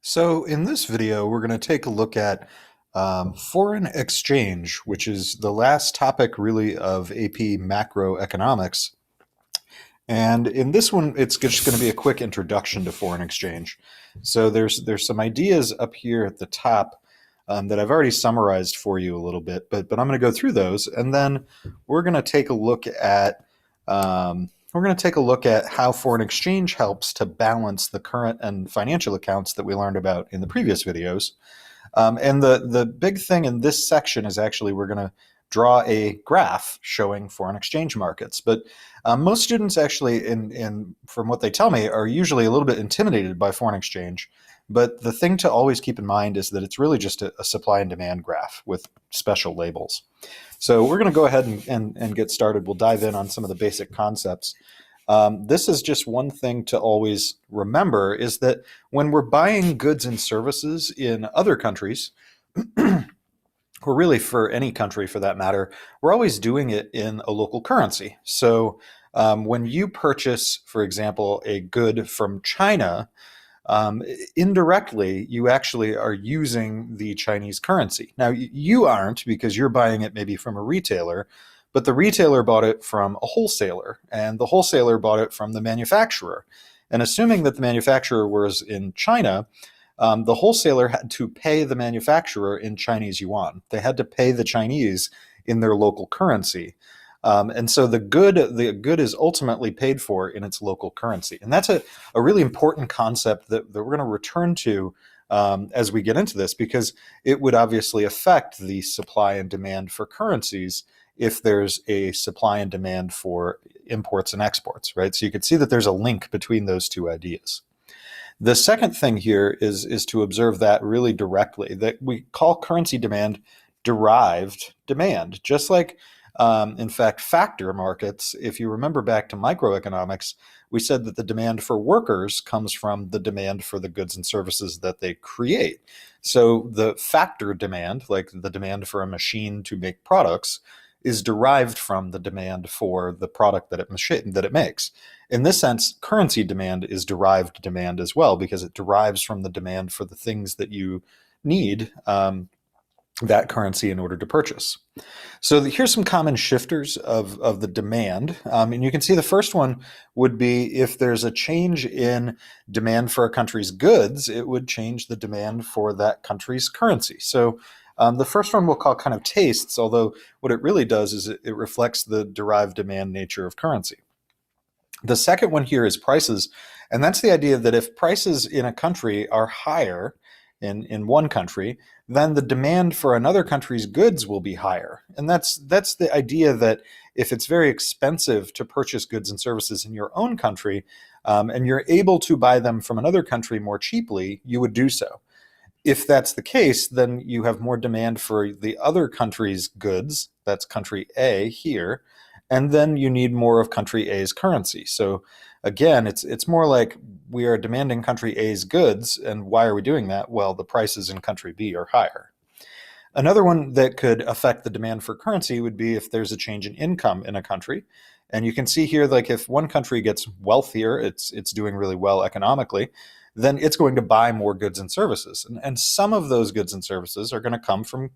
So in this video, we're going to take a look at foreign exchange, which is the last topic really of AP macroeconomics. And in this one, it's just going to be a quick introduction to foreign exchange. So there's some ideas up here at the top that I've already summarized for you a little bit, but I'm going to go through those, and then we're going to take a look at how foreign exchange helps to balance the current and financial accounts that we learned about in the previous videos. And the big thing in this section is actually we're going to draw a graph showing foreign exchange markets. But most students actually, from what they tell me, are usually a little bit intimidated by foreign exchange. But the thing to always keep in mind is that it's really just a supply and demand graph with special labels. So we're going to go ahead and get started. We'll dive in on some of the basic concepts. This is just one thing to always remember, is that when we're buying goods and services in other countries, or really for any country for that matter, we're always doing it in a local currency. So when you purchase, for example, a good from China, indirectly, you actually are using the Chinese currency. Now, you aren't, because you're buying it maybe from a retailer, but the retailer bought it from a wholesaler, and the wholesaler bought it from the manufacturer. And assuming that the manufacturer was in China, the wholesaler had to pay the manufacturer in Chinese yuan. They had to pay the Chinese in their local currency. And so the good is ultimately paid for in its local currency. And that's a really important concept that we're going to return to as we get into this, because it would obviously affect the supply and demand for currencies if there's a supply and demand for imports and exports, right? So you can see that there's a link between those two ideas. The second thing here is to observe that really directly, that we call currency demand derived demand, just like in fact, factor markets. If you remember back to microeconomics, we said that the demand for workers comes from the demand for the goods and services that they create. So the factor demand, like the demand for a machine to make products, is derived from the demand for the product that it makes. In this sense, currency demand is derived demand as well, because it derives from the demand for the things that you need that currency in order to purchase. So here's some common shifters of the demand. And you can see the first one would be if there's a change in demand for a country's goods, it would change the demand for that country's currency. So the first one we'll call kind of tastes, although what it really does is it reflects the derived demand nature of currency. The second one here is prices, and that's the idea that if prices in a country are higher in one country, then the demand for another country's goods will be higher. And that's the idea that if it's very expensive to purchase goods and services in your own country, and you're able to buy them from another country more cheaply, you would do so. If that's the case, then you have more demand for the other country's goods, that's country A here, and then you need more of country A's currency. So again, it's more like we are demanding country A's goods, and why are we doing that? Well, the prices in country B are higher. Another one that could affect the demand for currency would be if there's a change in income in a country. And you can see here, like if one country gets wealthier, it's doing really well economically, then it's going to buy more goods and services. And some of those goods and services are going to come from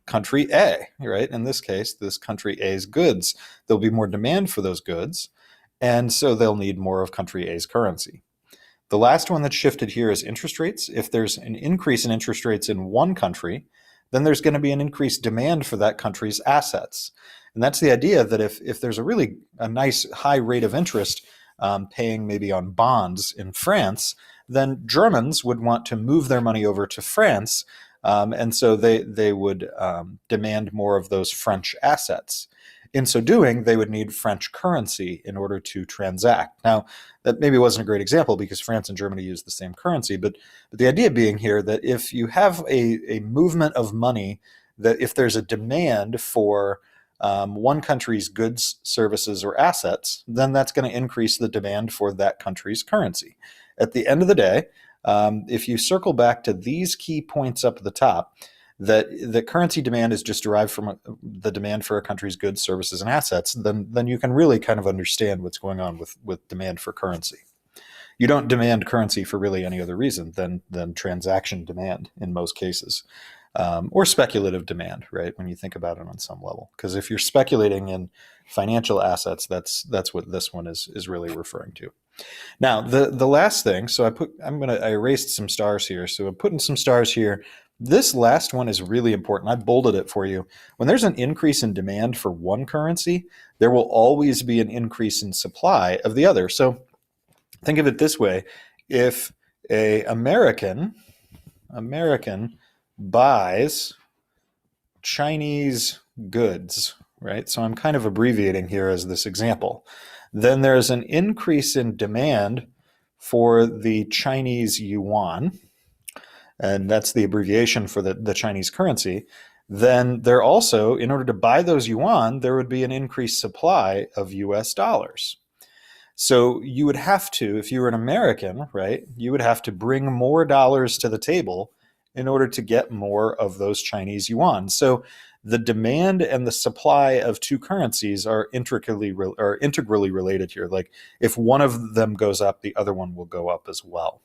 country A, right? In this case, this country A's goods. There'll be more demand for those goods, and so they'll need more of country A's currency. The last one that's shifted here is interest rates. If there's an increase in interest rates in one country, then there's going to be an increased demand for that country's assets. And that's the idea that if there's a nice high rate of interest paying maybe on bonds in France, then Germans would want to move their money over to France, and so they would demand more of those French assets. In so doing, they would need French currency in order to transact. Now, that maybe wasn't a great example because France and Germany use the same currency, but the idea being here that if you have a movement of money, that if there's a demand for one country's goods, services, or assets, then that's going to increase the demand for that country's currency. At the end of the day, if you circle back to these key points up at the top, that the currency demand is just derived from the demand for a country's goods, services, and assets, then you can really kind of understand what's going on with demand for currency. You don't demand currency for really any other reason than transaction demand in most cases, or speculative demand, right? When you think about it on some level, because if you're speculating in financial assets, that's what this one is really referring to. Now, the last thing, so I erased some stars here. So I'm putting some stars here. This last one is really important. I bolded it for you. When there's an increase in demand for one currency, there will always be an increase in supply of the other. So think of it this way. If a American buys Chinese goods, right? So I'm kind of abbreviating here as this example. Then there's an increase in demand for the Chinese yuan, and that's the abbreviation for the Chinese currency. Then there also, in order to buy those yuan, there would be an increased supply of US dollars. So you would have to, if you were an American, right, you would have to bring more dollars to the table in order to get more of those Chinese yuan. So the demand and the supply of two currencies are integrally related here. Like if one of them goes up, the other one will go up as well.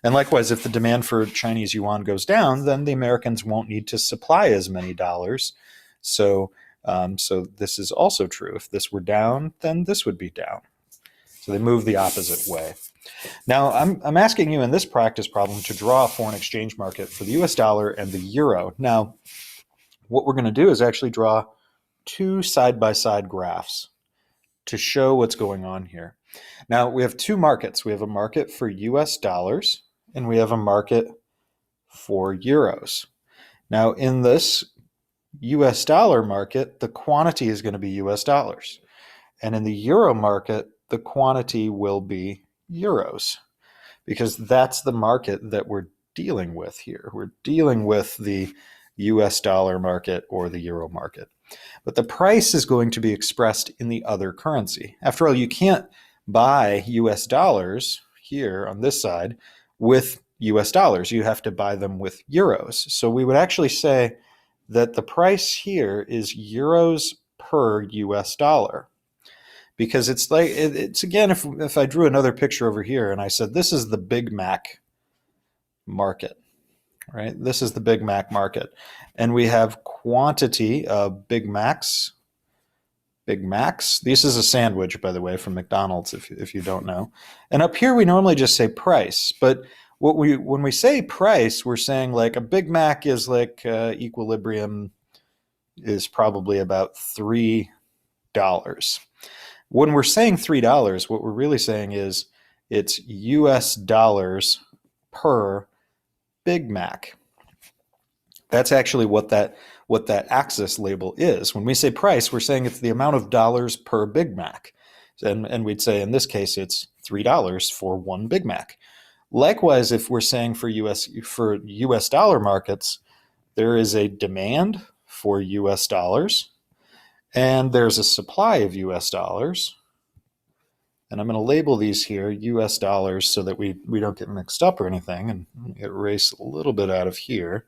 And likewise, if the demand for Chinese yuan goes down, then the Americans won't need to supply as many dollars. So this is also true. If this were down, then this would be down. So they move the opposite way. Now, I'm asking you in this practice problem to draw a foreign exchange market for the US dollar and the euro. Now, what we're going to do is actually draw two side-by-side graphs to show what's going on here. Now, we have two markets. We have a market for US dollars, and we have a market for euros. Now, in this US dollar market, the quantity is going to be US dollars. And in the euro market, the quantity will be euros, because that's the market that we're dealing with here. We're dealing with the US dollar market or the euro market. But the price is going to be expressed in the other currency. After all, you can't buy US dollars here on this side with US dollars. You have to buy them with euros. So we would actually say that the price here is euros per US dollar. Because it's like, it's again, if I drew another picture over here and I said, this is the Big Mac market, right? This is the Big Mac market. And we have quantity of Big Macs. This is a sandwich, by the way, from McDonald's, if you don't know. And up here, we normally just say price. But when we say price, we're saying like a Big Mac is like equilibrium is probably about $3. When we're saying $3, what we're really saying is it's US dollars per Big Mac. That's actually what that axis label is. When we say price, we're saying it's the amount of dollars per Big Mac. And we'd say in this case it's $3 for one Big Mac. Likewise, if we're saying for US dollar markets, there is a demand for US dollars, and there's a supply of US dollars. And I'm going to label these here US dollars so that we don't get mixed up or anything, and erase a little bit out of here.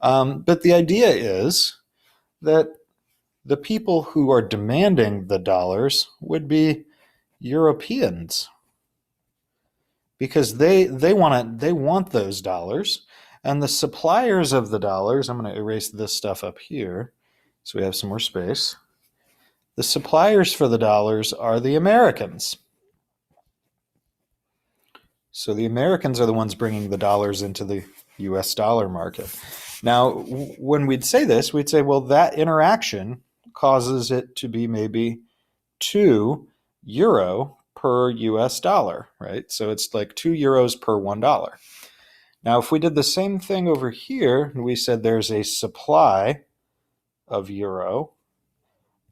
But the idea is that the people who are demanding the dollars would be Europeans, because they want those dollars, and the suppliers of the dollars, I'm going to erase this stuff up here so we have some more space. The suppliers for the dollars are the Americans. So the Americans are the ones bringing the dollars into the US dollar market. Now, when we'd say this, we'd say, well, that interaction causes it to be maybe 2 euro per US dollar, right? So it's like 2 euros per $1. Now, if we did the same thing over here, and we said there's a supply of euro,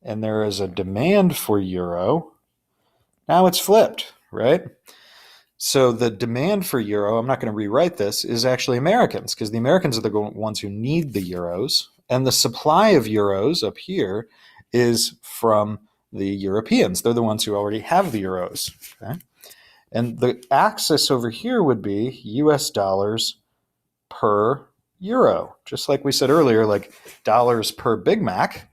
and there is a demand for euro, now it's flipped, right? So the demand for euro, I'm not going to rewrite this, is actually Americans, because the Americans are the ones who need the euros, and the supply of euros up here is from the Europeans. They're the ones who already have the euros, okay? And the axis over here would be US dollars per euro, just like we said earlier, like dollars per Big Mac.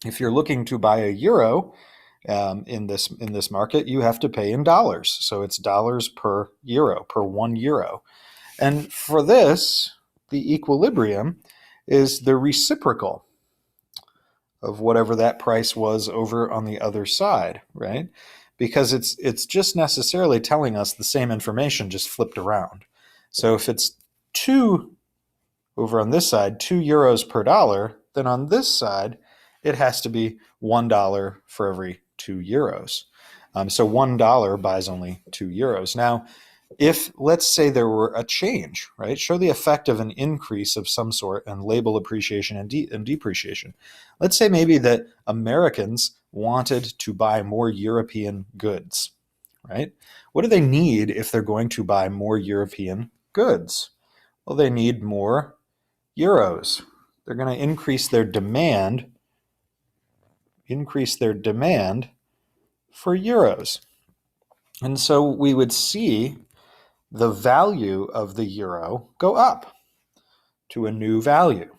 If you're looking to buy a euro, in this market, you have to pay in dollars. So it's dollars per euro, per 1 euro. And for this, the equilibrium is the reciprocal of whatever that price was over on the other side, right? Because it's just necessarily telling us the same information just flipped around. So if it's 2 over on this side, 2 euros per dollar, then on this side, it has to be $1 for every 2 euros. So $1 buys only 2 euros. Now, if, let's say, there were a change, right? Show the effect of an increase of some sort and label appreciation and depreciation. Let's say maybe that Americans wanted to buy more European goods, right? What do they need if they're going to buy more European goods? Well, they need more euros. They're going to increase their demand for euros. And so we would see the value of the euro go up to a new value.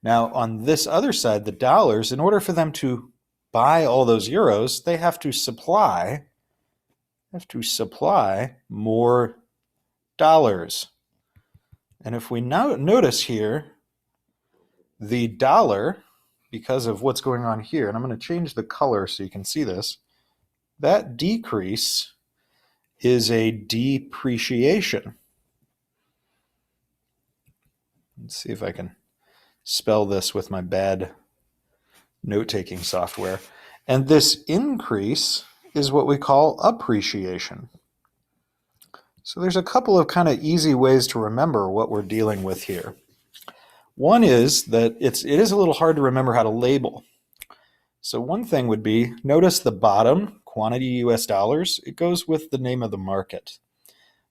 Now, on this other side, the dollars, in order for them to buy all those euros, they have to supply more dollars. And if we now notice here, the dollar, because of what's going on here, and I'm going to change the color so you can see this, that decrease is a depreciation. Let's see if I can spell this with my bad note-taking software. And this increase is what we call appreciation. So there's a couple of kind of easy ways to remember what we're dealing with here. One is that it is a little hard to remember how to label. So one thing would be, notice the bottom, quantity US dollars, it goes with the name of the market.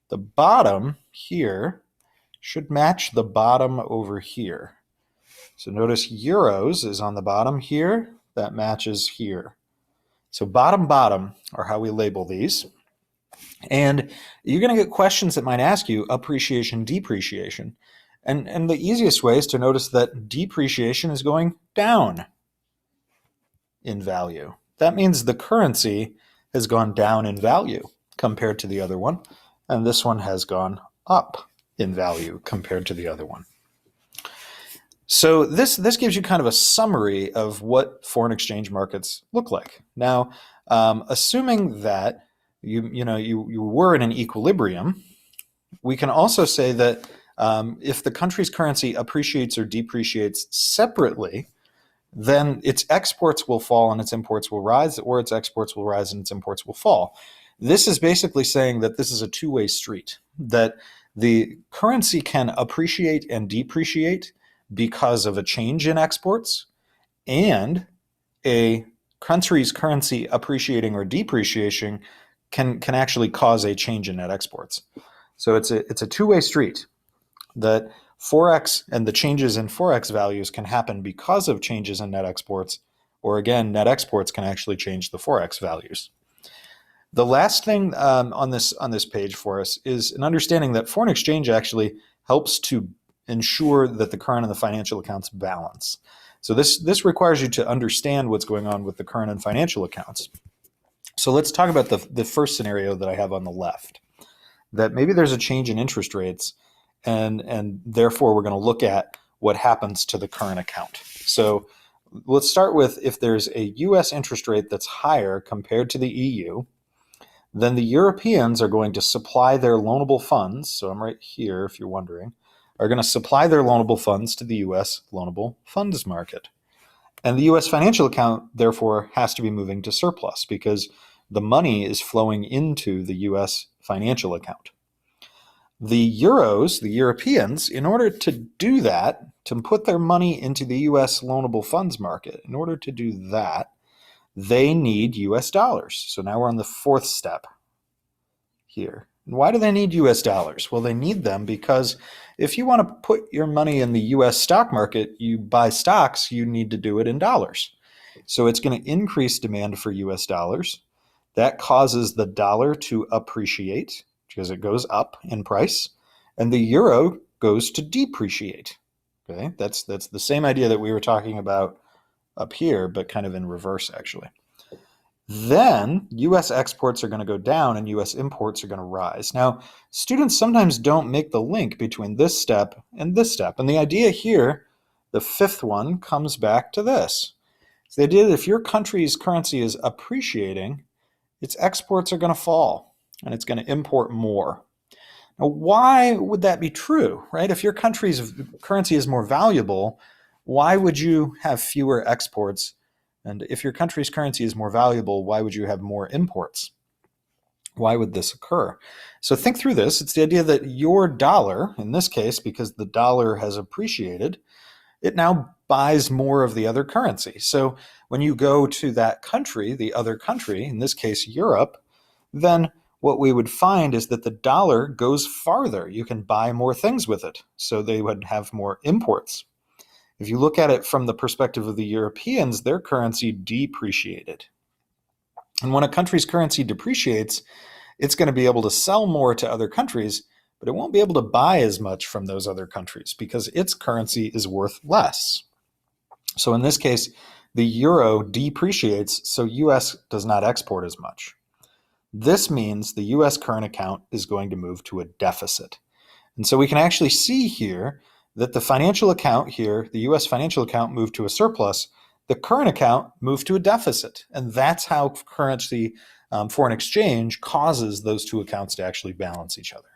The bottom here should match the bottom over here. So notice euros is on the bottom here, that matches here. So bottom are how we label these. And you're going to get questions that might ask you appreciation, depreciation. And the easiest way is to notice that depreciation is going down in value. That means the currency has gone down in value compared to the other one, and this one has gone up in value compared to the other one. So this gives you kind of a summary of what foreign exchange markets look like. Now, assuming that you were in an equilibrium, we can also say that if the country's currency appreciates or depreciates separately, then its exports will fall and its imports will rise, or its exports will rise and its imports will fall. This is basically saying that this is a two-way street, that the currency can appreciate and depreciate because of a change in exports, and a country's currency appreciating or depreciating can actually cause a change in net exports. So it's a two-way street, that Forex and the changes in Forex values can happen because of changes in net exports, or again, net exports can actually change the Forex values. The last thing on this page for us is an understanding that foreign exchange actually helps to ensure that the current and the financial accounts balance. So this requires you to understand what's going on with the current and financial accounts. So let's talk about the first scenario that I have on the left, that maybe there's a change in interest rates, and therefore we're going to look at what happens to the current account. So let's start with, if there's a US interest rate that's higher compared to the EU, then the Europeans are going to supply their loanable funds, so I'm right here if you're wondering, are going to supply their loanable funds to the US loanable funds market. And the US financial account, therefore, has to be moving to surplus because the money is flowing into the US financial account. The Euros, the Europeans, in order to do that, to put their money into the US loanable funds market, in order to do that, they need US dollars. So now we're on the fourth step here. And why do they need US dollars? Well, they need them because if you want to put your money in the US stock market, you buy stocks, you need to do it in dollars. So it's going to increase demand for US dollars. That causes the dollar to appreciate because it goes up in price, and the euro goes to depreciate. Okay, that's the same idea that we were talking about up here, but kind of in reverse, actually. then US exports are going to go down and US imports are going to rise. Now, students sometimes don't make the link between this step and this step. And the idea here, the fifth one, comes back to this. It's the idea that if your country's currency is appreciating, its exports are going to fall and it's going to import more. Now, why would that be true, right? If your country's currency is more valuable, why would you have fewer exports? And if your country's currency is more valuable, why would you have more imports? Why would this occur? So think through this. It's the idea that your dollar, in this case, because the dollar has appreciated, it now buys more of the other currency. So when you go to that country, the other country, in this case Europe, then what we would find is that the dollar goes farther. You can buy more things with it. So they would have more imports. If you look at it from the perspective of the Europeans, their currency depreciated. And when a country's currency depreciates, it's going to be able to sell more to other countries, but it won't be able to buy as much from those other countries because its currency is worth less. So in this case, the euro depreciates, so US does not export as much. This means the US current account is going to move to a deficit. And so we can actually see here that the financial account here, the US financial account, moved to a surplus. The current account moved to a deficit. And that's how currency, foreign exchange, causes those two accounts to actually balance each other.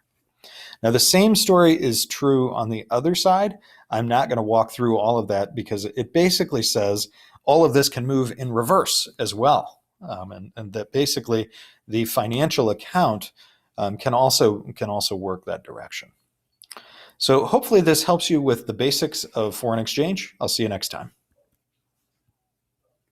Now, the same story is true on the other side. I'm not going to walk through all of that because it basically says all of this can move in reverse as well. And that basically the financial account can also work that direction. So hopefully this helps you with the basics of foreign exchange. I'll see you next time.